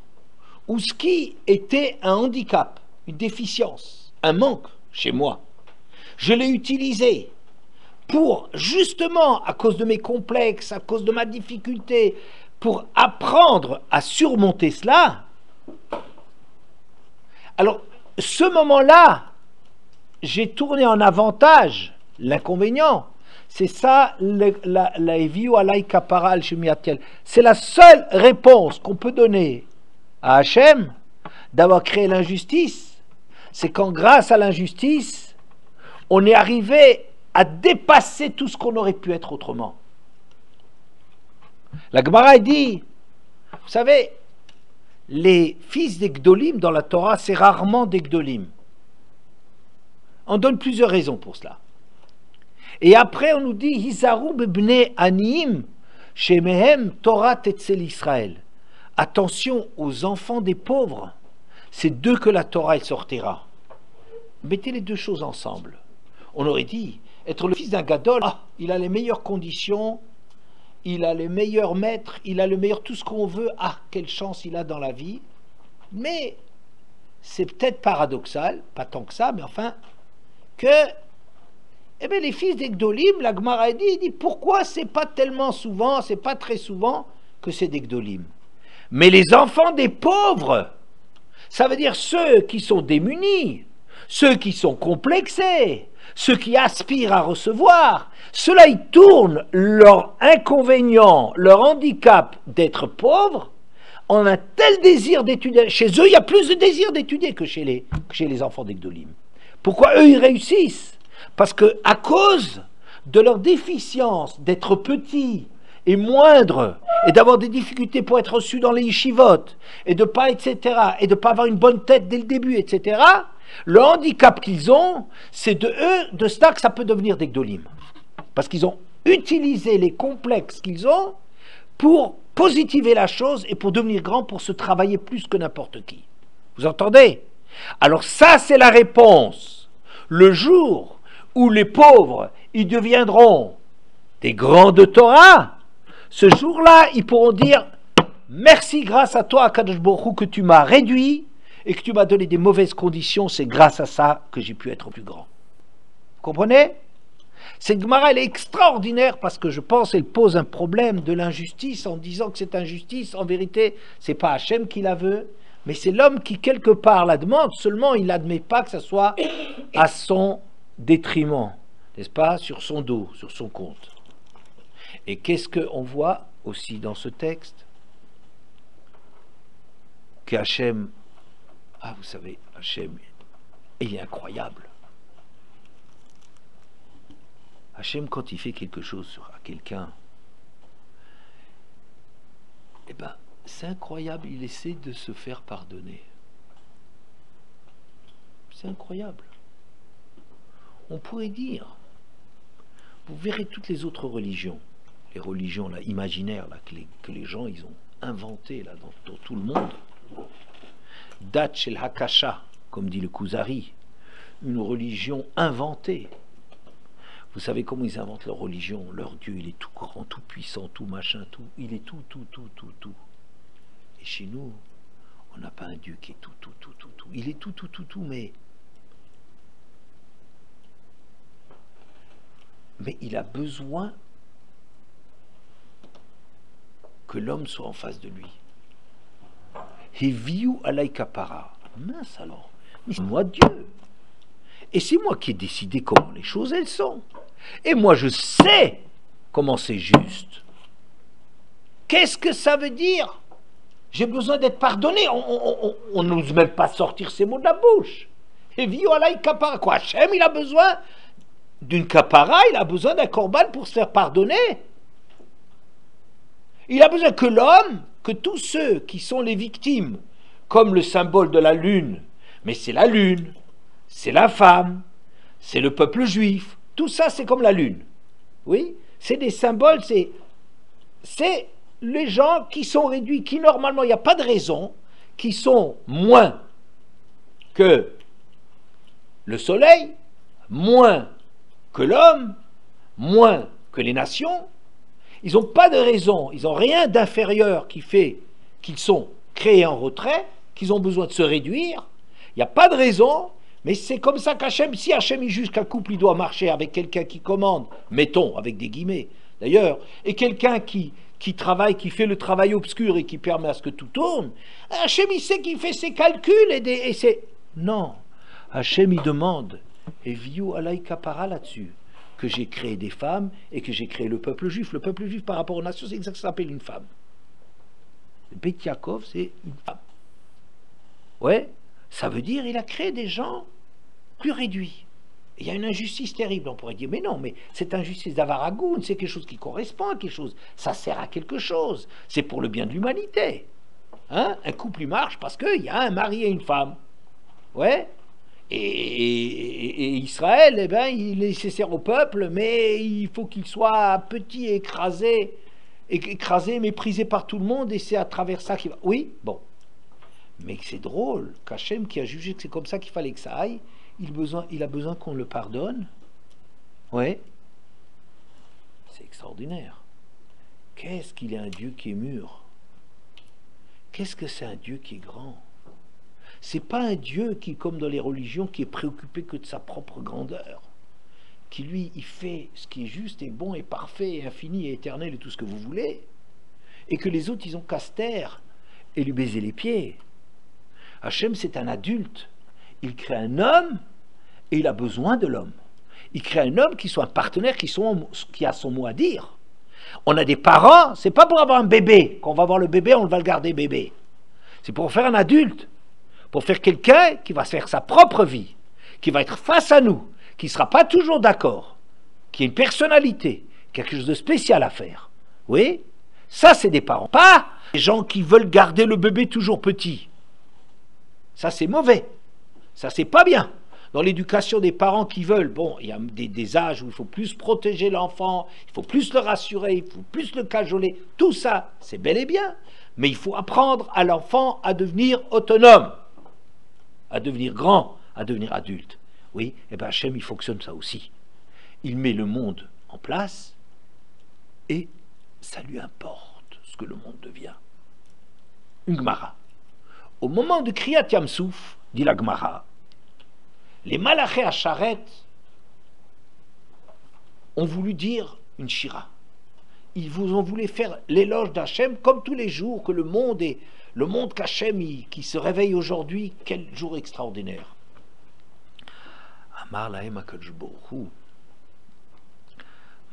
où ce qui était un handicap, une déficience, un manque chez moi, je l'ai utilisé pour, justement, à cause de mes complexes, à cause de ma difficulté, pour apprendre à surmonter cela. Alors, ce moment-là, j'ai tourné en avantage l'inconvénient. C'est ça, c'est la seule réponse qu'on peut donner à Hachem d'avoir créé l'injustice. C'est quand, grâce à l'injustice, on est arrivé à dépasser tout ce qu'on aurait pu être autrement. La Gemara dit, vous savez, les fils des Gdolim dans la Torah, c'est rarement des Gdolim. On donne plusieurs raisons pour cela. Et après, on nous dit, Hizaru bebne aniim, shemehem Torah tetzel Israël. Attention aux enfants des pauvres. C'est d'eux que la Torah elle sortira. Mettez les deux choses ensemble. On aurait dit, être le fils d'un gadol, il a les meilleures conditions, il a les meilleurs maîtres, il a le meilleur tout ce qu'on veut, quelle chance il a dans la vie. Mais c'est peut-être paradoxal, pas tant que ça, mais enfin, que les fils des Gdolim, la Gemara dit pourquoi c'est pas tellement souvent, c'est pas très souvent que c'est des Gdolim. Mais les enfants des pauvres, ça veut dire ceux qui sont démunis, ceux qui sont complexés, ceux qui aspirent à recevoir, ceux-là, ils tournent leur inconvénient, leur handicap d'être pauvres en un tel désir d'étudier. Chez eux, il y a plus de désir d'étudier que chez les enfants des Gdolim. Pourquoi eux, ils réussissent? Parce que à cause de leur déficience d'être petits et moindres, et d'avoir des difficultés pour être reçus dans les yeshivot, et de pas, etc., et de pas avoir une bonne tête dès le début, etc., le handicap qu'ils ont, c'est de cela que ça peut devenir des Gdolim. Parce qu'ils ont utilisé les complexes qu'ils ont pour positiver la chose et pour devenir grands, pour se travailler plus que n'importe qui. Vous entendez? Alors ça, c'est la réponse. Le jour où les pauvres, ils deviendront des grands de Torah, ce jour-là, ils pourront dire merci grâce à toi, Akadosh Baruch Hu, que tu m'as réduit et que tu m'as donné des mauvaises conditions, c'est grâce à ça que j'ai pu être plus grand. Vous comprenez? Cette Gemara, elle est extraordinaire parce que je pense qu'elle pose un problème de l'injustice en disant que cette injustice, en vérité, c'est pas Hachem qui la veut, mais c'est l'homme qui quelque part la demande, seulement il n'admet pas que ça soit à son détriment, n'est-ce pas, sur son dos, sur son compte. Et qu'est-ce qu'on voit aussi dans ce texte? Que Hachem, vous savez, Hachem, il est incroyable. Hachem, quand il fait quelque chose à quelqu'un, eh ben, c'est incroyable, il essaie de se faire pardonner. C'est incroyable. On pourrait dire, vous verrez toutes les autres religions, les religions là, imaginaires là, que les gens ils ont inventées là, dans tout le monde. Dat shel Hakasha, comme dit le Kuzari, une religion inventée. Vous savez comment ils inventent leur religion? Leur Dieu, il est tout grand, tout puissant, tout machin, tout. Il est tout. Et chez nous, on n'a pas un Dieu qui est tout. Il est tout, mais il a besoin que l'homme soit en face de lui. Heviu alay kapara. Mince alors, mais c'est moi Dieu. Et c'est moi qui ai décidé comment les choses elles sont. Et moi je sais comment c'est juste. Qu'est-ce que ça veut dire? J'ai besoin d'être pardonné. On n'ose même pas sortir ces mots de la bouche. Et violai kapara. Quoi, Hachem, il a besoin d'une kapara, il a besoin d'un korban pour se faire pardonner. Il a besoin que l'homme, que tous ceux qui sont les victimes, comme le symbole de la lune, mais c'est la lune, c'est la femme, c'est le peuple juif, tout ça c'est comme la lune. Oui, c'est des symboles, c'est les gens qui sont réduits, qui normalement, il n'y a pas de raison, qui sont moins que le soleil, moins que l'homme, moins que les nations. Ils n'ont pas de raison, ils n'ont rien d'inférieur qui fait qu'ils sont créés en retrait, qu'ils ont besoin de se réduire. Il n'y a pas de raison. Mais c'est comme ça qu'Hachem, si Hachem il juge qu'un couple il doit marcher avec quelqu'un qui commande, mettons, avec des guillemets d'ailleurs, et quelqu'un qui travaille, qui fait le travail obscur et qui permet à ce que tout tourne, Hachem il sait qu'il fait ses calculs et c'est... Non, Hachem il demande, et viu alay kapara là-dessus, que j'ai créé des femmes et que j'ai créé le peuple juif. Le peuple juif par rapport aux nations, c'est exactement ce que ça s'appelle une femme. Le Beit Yaakov, c'est une femme. Ouais. Ça veut dire qu'il a créé des gens plus réduits. Il y a une injustice terrible, on pourrait dire, mais non, mais cette injustice d'Avaragoun, c'est quelque chose qui correspond à quelque chose, ça sert à quelque chose, c'est pour le bien de l'humanité. Hein? Un couple, il marche parce qu'il y a un mari et une femme. Ouais. Et Israël, eh ben, il est nécessaire au peuple, mais il faut qu'il soit petit et écrasé, méprisé par tout le monde, et c'est à travers ça qu'il va... Oui, bon. Mais c'est drôle qu'Hachem, qui a jugé que c'est comme ça qu'il fallait que ça aille, il a besoin qu'on le pardonne. Ouais. C'est extraordinaire. Qu'est-ce qu'il est un Dieu qui est mûr? Qu'est-ce que c'est un Dieu qui est grand? C'est pas un Dieu qui, comme dans les religions, qui est préoccupé que de sa propre grandeur. Qui lui, il fait ce qui est juste et bon et parfait et infini et éternel et tout ce que vous voulez. Et que les autres, ils ont qu'à se taire et lui baiser les pieds. Hachem, c'est un adulte. Il crée un homme et il a besoin de l'homme. Il crée un homme qui soit un partenaire, qui a son mot à dire. On a des parents, c'est pas pour avoir un bébé. Quand on va avoir le bébé, on va le garder bébé. C'est pour faire un adulte. Pour faire quelqu'un qui va faire sa propre vie, qui va être face à nous, qui ne sera pas toujours d'accord, qui a une personnalité, quelque chose de spécial à faire. Oui, ça c'est des parents. Pas des gens qui veulent garder le bébé toujours petit. Ça c'est mauvais. Ça c'est pas bien. Dans l'éducation des parents qui veulent, bon, il y a des âges où il faut plus protéger l'enfant, il faut plus le rassurer, il faut plus le cajoler. Tout ça, c'est bel et bien. Mais il faut apprendre à l'enfant à devenir autonome, à devenir grand, à devenir adulte. Oui, et bien Hachem, il fonctionne ça aussi. Il met le monde en place et ça lui importe ce que le monde devient. une Gemara. Au moment de Kriyat Yamsouf, dit la Gemara, les Malachés à Charet ont voulu dire une shira. Ils vous ont voulu faire l'éloge d'Hachem comme tous les jours que le monde est, le monde qu'Hachem qui se réveille aujourd'hui, quel jour extraordinaire. Amar lahem HaKadosh Baruch Hu,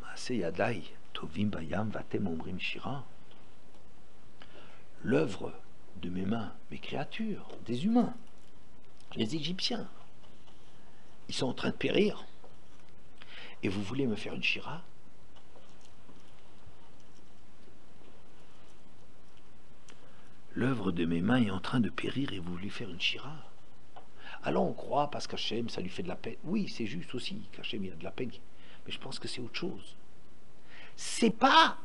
Maaseh Yadai Tovim Bayam Vatem Omrim Shira. L'œuvre de mes mains, mes créatures, des humains, les Égyptiens, ils sont en train de périr. Et vous voulez me faire une shira? L'œuvre de mes mains est en train de périr et vous voulez faire une shira? Alors on croit parce qu'Hachem, ça lui fait de la peine. Oui, c'est juste aussi qu'Hachem, il a de la peine. Mais je pense que c'est autre chose. C'est pas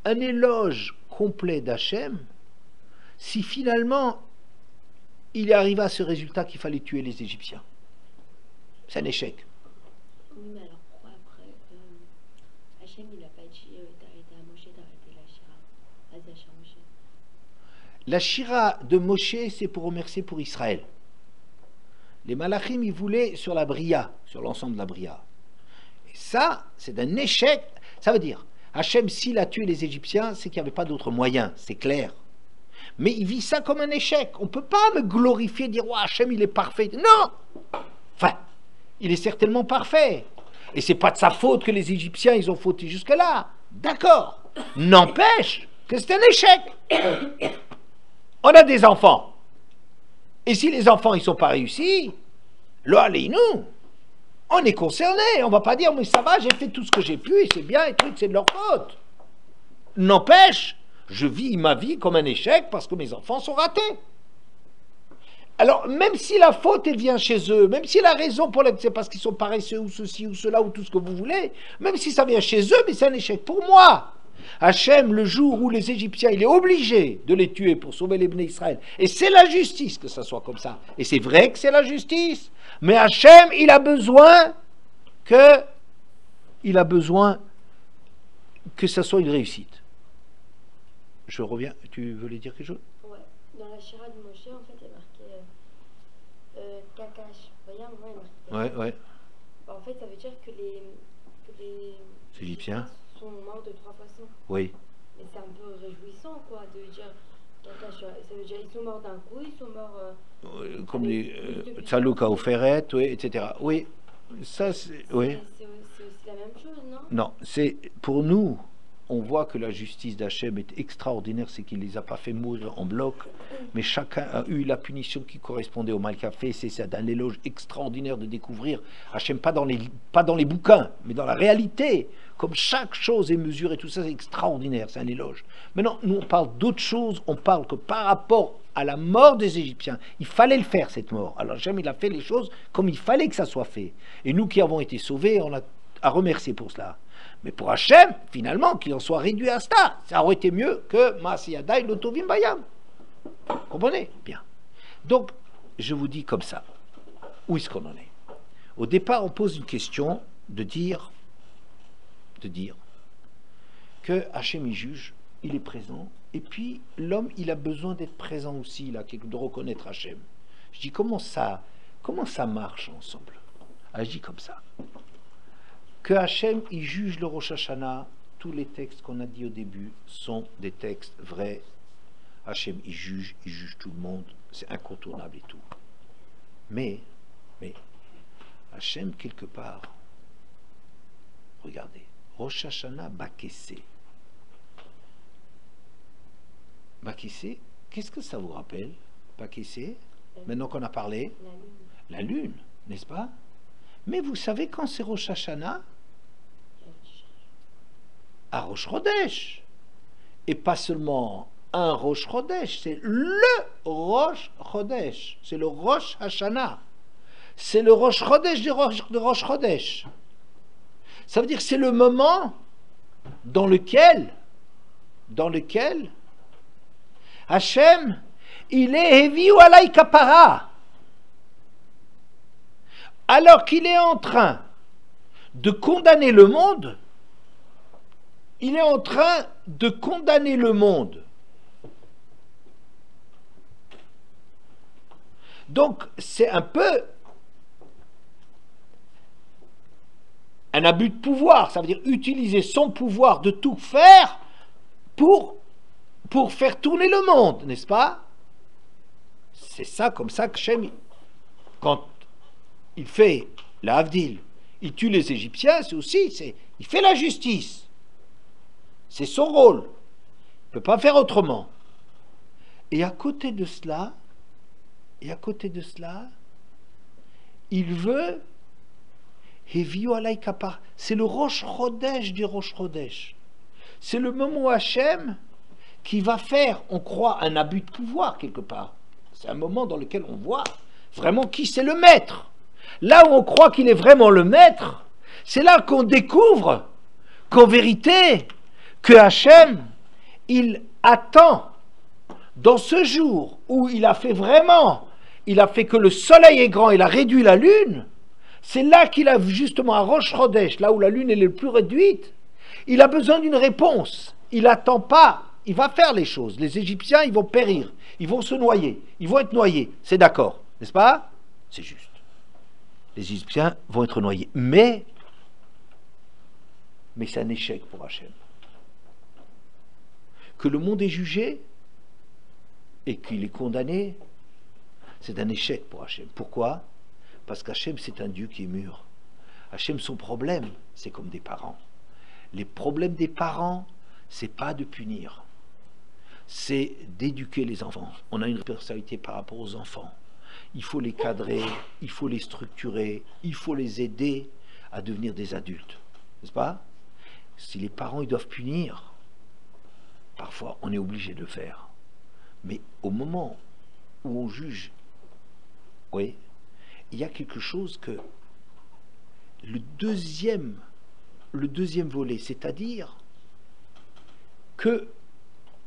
un éloge complet d'Hachem si finalement il est arrivé à ce résultat qu'il fallait tuer les Égyptiens. C'est un échec. Oui, mais alors pourquoi après Hachem il n'a pas dit d'arrêter à Moshe d'arrêter la Shira Azacha Moshe? La Shira de Moshe, c'est pour remercier pour Israël. Les Malachim, ils voulaient sur la Bria, sur l'ensemble de la Bria. Et ça, c'est un échec. Ça veut dire, Hachem, s'il a tué les Égyptiens, c'est qu'il n'y avait pas d'autre moyen, c'est clair. Mais il vit ça comme un échec. On ne peut pas me glorifier, dire, ouais, Hachem, il est parfait. Non! Enfin, il est certainement parfait. Et c'est pas de sa faute que les Égyptiens, ils ont fauté jusque-là. D'accord. N'empêche que c'est un échec. On a des enfants. Et si les enfants, ils sont pas réussis, là, allez-nous. On est concerné. On va pas dire, mais ça va, j'ai fait tout ce que j'ai pu, et c'est bien, et tout, c'est de leur faute. N'empêche, je vis ma vie comme un échec parce que mes enfants sont ratés. Alors, même si la faute, elle vient chez eux, même si la raison pour laquelle c'est parce qu'ils sont paresseux, ou ceci, ou cela, ou tout ce que vous voulez, même si ça vient chez eux, mais c'est un échec pour moi. Hachem, le jour où les Égyptiens, il est obligé de les tuer pour sauver les Bnei Israël. Et c'est la justice que ça soit comme ça. Et c'est vrai que c'est la justice. Mais Hachem, il a besoin que ça soit une réussite. Je reviens. Tu voulais dire quelque chose? Ouais. Dans la Shira de Moshe, en fait, il y a marqué Kakash. Vous voyez, à un moment, il y a marqué. Ouais. En fait, ça veut dire que les Égyptiens sont morts de 3 façons. Oui. Mais c'est un peu réjouissant, quoi, de dire Kakash. Ça veut dire ils sont morts d'un coup, ils sont morts. Comme les Tzalouk à Oferet, oui, etc. Oui. Ça, oui. C'est aussi la même chose, non? Non, c'est pour nous, on voit que la justice d'Hachem est extraordinaire, c'est qu'il ne les a pas fait mourir en bloc, mais chacun a eu la punition qui correspondait au mal qu'il a fait. C'est un éloge extraordinaire de découvrir Hachem, pas dans les bouquins, mais dans la réalité, comme chaque chose est mesurée, tout ça c'est extraordinaire, c'est un éloge. Maintenant, nous on parle d'autre chose, on parle que par rapport à la mort des Égyptiens, il fallait le faire cette mort. Alors Hachem, il a fait les choses comme il fallait que ça soit fait. Et nous qui avons été sauvés, on a à remercier pour cela. Mais pour Hachem, finalement, qu'il en soit réduit à ça, ça aurait été mieux que Maaseh Yadai Tovim Bayam. Comprenez? Bien. Donc, je vous dis comme ça. Où est-ce qu'on en est? Au départ, on pose une question de dire que Hachem, il juge, il est présent, et puis l'homme, il a besoin d'être présent aussi, là, de reconnaître Hachem. Je dis, comment ça marche ensemble? Ah, je dis comme ça. Que Hachem, il juge le Rosh Hashanah, tous les textes qu'on a dit au début sont des textes vrais. Hachem, il juge tout le monde, c'est incontournable et tout. Mais, Hachem, quelque part, regardez, Rosh Hashanah Bakessé. Bakessé, qu'est-ce que ça vous rappelle, Bakessé? Maintenant qu'on a parlé, la lune, n'est-ce pas? Mais vous savez quand c'est Rosh Hashanah? À Rosh Chodesh. Et pas seulement un Rosh Chodesh, c'est le Rosh Chodesh. C'est le Rosh Hashanah. C'est le Rosh Chodesh de Rosh Chodesh. Ça veut dire que c'est le moment dans lequel Hachem, il est Hevi ou Alay Kapara. Alors qu'il est en train de condamner le monde, Donc, c'est un peu un abus de pouvoir. Ça veut dire utiliser son pouvoir de tout faire pour faire tourner le monde, n'est-ce pas? C'est ça, comme ça que Hachem, quand il fait la Havdil, il tue les Égyptiens, c'est aussi, il fait la justice. C'est son rôle. Il ne peut pas faire autrement. Et à côté de cela, il veut, c'est le Rosh Chodesh du Rosh Chodesh. C'est le moment où Hachem qui va faire, on croit, un abus de pouvoir quelque part. C'est un moment dans lequel on voit vraiment qui c'est le maître. Là où on croit qu'il est vraiment le maître, c'est là qu'on découvre qu'en vérité, que Hachem, il attend, dans ce jour où il a fait que le soleil est grand, il a réduit la lune, c'est là qu'il a justement à Rosh Chodesh, là où la lune est le plus réduite, il a besoin d'une réponse. Il n'attend pas, il va faire les choses. Les Égyptiens, ils vont périr, ils vont se noyer, ils vont être noyés, c'est d'accord, n'est-ce pas? C'est juste. Les Égyptiens vont être noyés. Mais c'est un échec pour Hachem. Que le monde est jugé et qu'il est condamné, c'est un échec pour Hachem. Pourquoi? Parce qu'Hachem, c'est un Dieu qui est mûr. Hachem, son problème, c'est comme des parents. Les problèmes des parents, c'est pas de punir, c'est d'éduquer les enfants. On a une responsabilité par rapport aux enfants. Il faut les cadrer, il faut les structurer, il faut les aider à devenir des adultes. N'est-ce pas? Si les parents ils doivent punir, parfois on est obligé de le faire. Mais au moment où on juge, oui, il y a quelque chose que le deuxième volet, c'est-à-dire que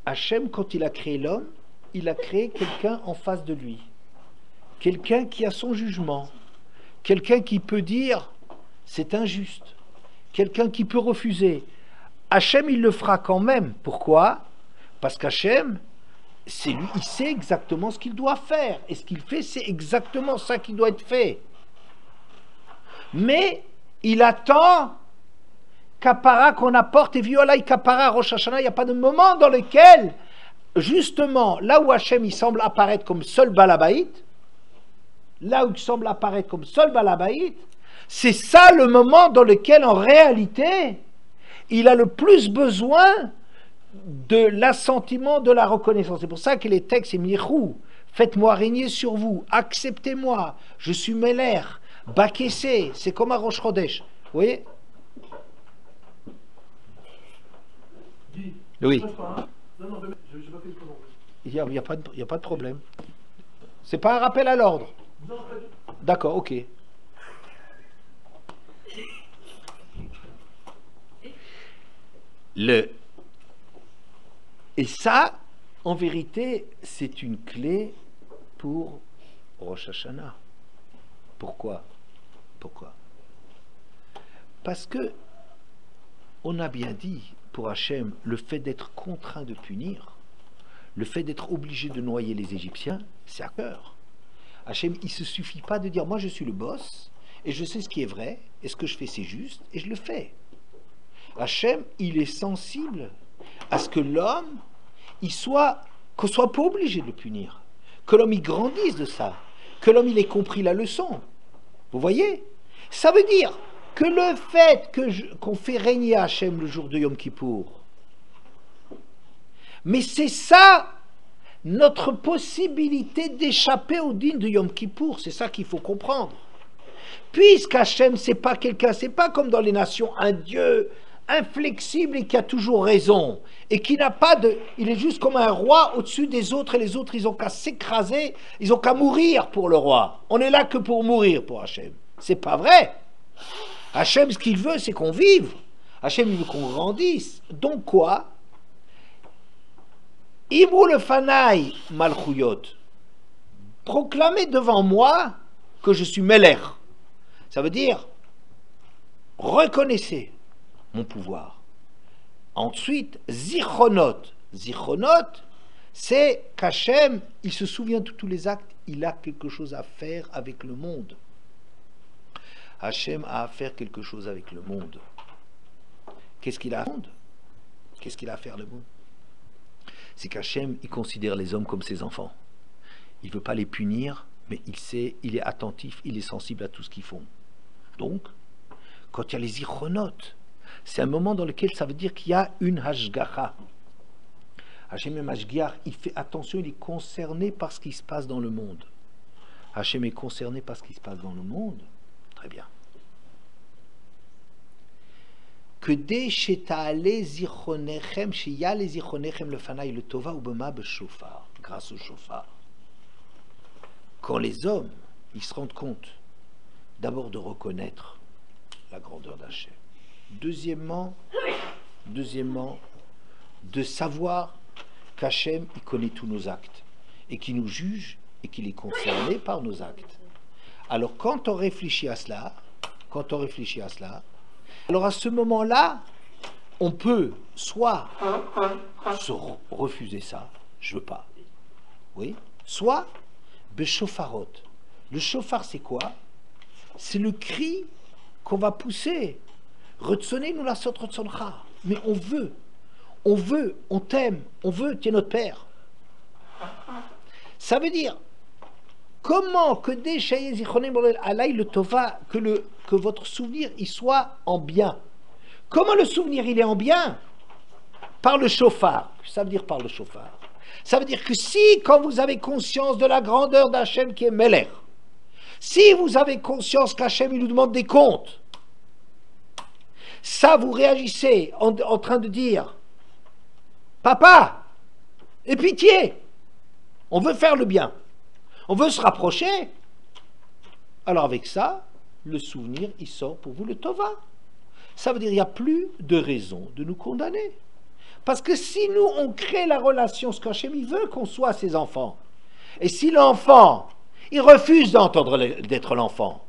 Hachem, quand il a créé l'homme, il a créé quelqu'un en face de lui. Quelqu'un qui a son jugement. Quelqu'un qui peut dire c'est injuste. Quelqu'un qui peut refuser. Hachem, il le fera quand même. Pourquoi? Parce qu'Hachem, c'est lui, il sait exactement ce qu'il doit faire. Et ce qu'il fait, c'est exactement ça qui doit être fait. Mais il attend Kapara qu'on apporte, et Violai Kapara Rosh Hashanah. Il n'y a pas de moment dans lequel, justement, là où Hachem il semble apparaître comme seul Balabaït, c'est ça le moment dans lequel, en réalité, il a le plus besoin de l'assentiment, de la reconnaissance. C'est pour ça que les textes, c'est Mirou, faites-moi régner sur vous, acceptez-moi, je suis Meler, Bakessé, c'est comme à Rosh Chodesh. Vous voyez? Oui. Il n'y a pas de problème. C'est pas un rappel à l'ordre. D'accord, ok. Et ça, en vérité, c'est une clé pour Rosh Hashanah. Pourquoi? Parce que on a bien dit, pour Hachem, le fait d'être contraint de punir, le fait d'être obligé de noyer les Égyptiens, c'est à cœur. Hachem, il ne se suffit pas de dire, moi je suis le boss, et je sais ce qui est vrai, et ce que je fais c'est juste, et je le fais. Hachem, il est sensible à ce que l'homme, qu'on ne soit pas obligé de le punir, que l'homme il grandisse de ça, que l'homme il ait compris la leçon. Vous voyez? Ça veut dire que le fait qu'on fait régner Hachem le jour de Yom Kippour, mais c'est ça notre possibilité d'échapper au dîn de Yom Kippour, c'est ça qu'il faut comprendre. Puisqu'Hachem, c'est pas quelqu'un, c'est pas comme dans les nations, un Dieu inflexible et qui a toujours raison, et qui n'a pas de... Il est juste comme un roi au-dessus des autres, et les autres, ils ont qu'à s'écraser, ils ont qu'à mourir pour le roi. On est là que pour mourir pour Hachem. C'est pas vrai. Hachem, ce qu'il veut, c'est qu'on vive. Hachem, il veut qu'on grandisse. Donc quoi? Imru le Fanaï Malchuyot. Proclamez devant moi que je suis Meler. Ça veut dire, reconnaissez mon pouvoir. Ensuite, Zichronot. Zichronot, C'est qu'Hachem, il se souvient de tous les actes, il a quelque chose à faire avec le monde. Hachem a à faire quelque chose avec le monde. Qu'est-ce qu'il a à faire? Qu'est-ce qu'il a à faire le monde? C'est qu'Hachem, il considère les hommes comme ses enfants. Il ne veut pas les punir, mais il sait, il est attentif, il est sensible à tout ce qu'ils font. Donc, quand il y a les ichronotes, c'est un moment dans lequel ça veut dire qu'il y a une hashgacha. Hachem est Mashgiach, il fait attention, il est concerné par ce qui se passe dans le monde. Hachem est concerné par ce qui se passe dans le monde. Très bien. Que dès sheta'ale zichronechem, sheyale zichronechem le fanaï le tova ou bema b'shofar, grâce au shofar. Quand les hommes, ils se rendent compte, d'abord de reconnaître la grandeur d'Hachem. Deuxièmement, de savoir qu'Hachem, il connaît tous nos actes et qu'il nous juge et qu'il est concerné par nos actes. Alors quand on réfléchit à cela, alors à ce moment-là, on peut soit se refuser ça, je veux pas, oui, soit beshofarot. Le shofar c'est quoi? C'est le cri qu'on va pousser. Retzonenu lasot retzoncha. Mais on veut, on t'aime, on veut, tu es notre père. Ça veut dire, comment que dès Shayez Zichronem Alay le Tova, que votre souvenir il soit en bien. Comment le souvenir il est en bien? Par le shofar. Ça veut dire par le shofar. Ça veut dire que si, quand vous avez conscience de la grandeur d'Hachem qui est Melech, si vous avez conscience qu'Hachem il nous demande des comptes, ça vous réagissez en train de dire papa, aie pitié, on veut faire le bien, on veut se rapprocher. Alors avec ça, le souvenir il sort pour vous le tova. Ça veut dire qu'il n'y a plus de raison de nous condamner. Parce que si nous on crée la relation, ce qu'Hachem il veut qu'on soit ses enfants, et si l'enfant il refuse d'entendre d'être l'enfant,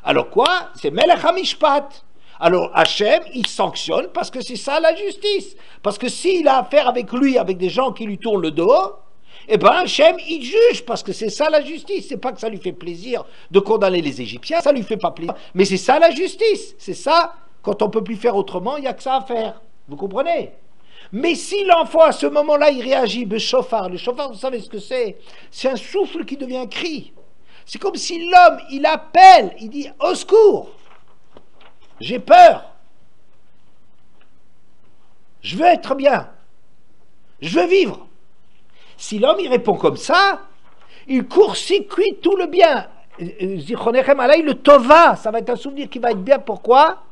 alors quoi? C'est Melech HaMishpat. Alors Hachem, il sanctionne parce que c'est ça la justice. Parce que s'il a affaire avec lui, avec des gens qui lui tournent le dos, eh bien Hachem, il juge parce que c'est ça la justice. C'est pas que ça lui fait plaisir de condamner les Égyptiens, ça lui fait pas plaisir. Mais c'est ça la justice. C'est ça, quand on peut plus faire autrement, il n'y a que ça à faire. Vous comprenez? Mais si l'enfant à ce moment-là, il réagit, le shofar, vous savez ce que c'est? C'est un souffle qui devient un cri. C'est comme si l'homme, il appelle, il dit au secours. J'ai peur. Je veux être bien. Je veux vivre. Si l'homme il répond comme ça, il court-circuite tout le bien. Zichronechem alay le tova, ça va être un souvenir qui va être bien. Pourquoi?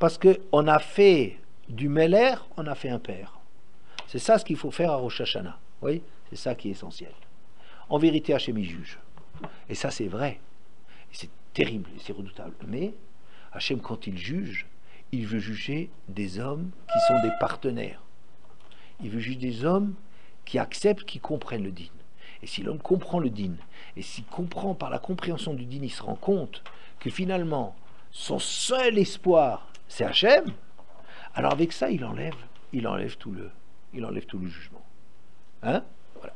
Parce qu'on a fait du Meler, on a fait un père. C'est ça ce qu'il faut faire à Rosh Hashanah. Oui, c'est ça qui est essentiel. En vérité, Hachem il juge. Et ça c'est vrai. Et c'est terrible, c'est redoutable. Mais Hachem, quand il juge, il veut juger des hommes qui sont des partenaires. Il veut juger des hommes qui acceptent, qui comprennent le din. Et si l'homme comprend le din, et s'il comprend par la compréhension du din, il se rend compte que finalement, son seul espoir, c'est Hachem, alors avec ça, il enlève tout le jugement. Hein? Voilà.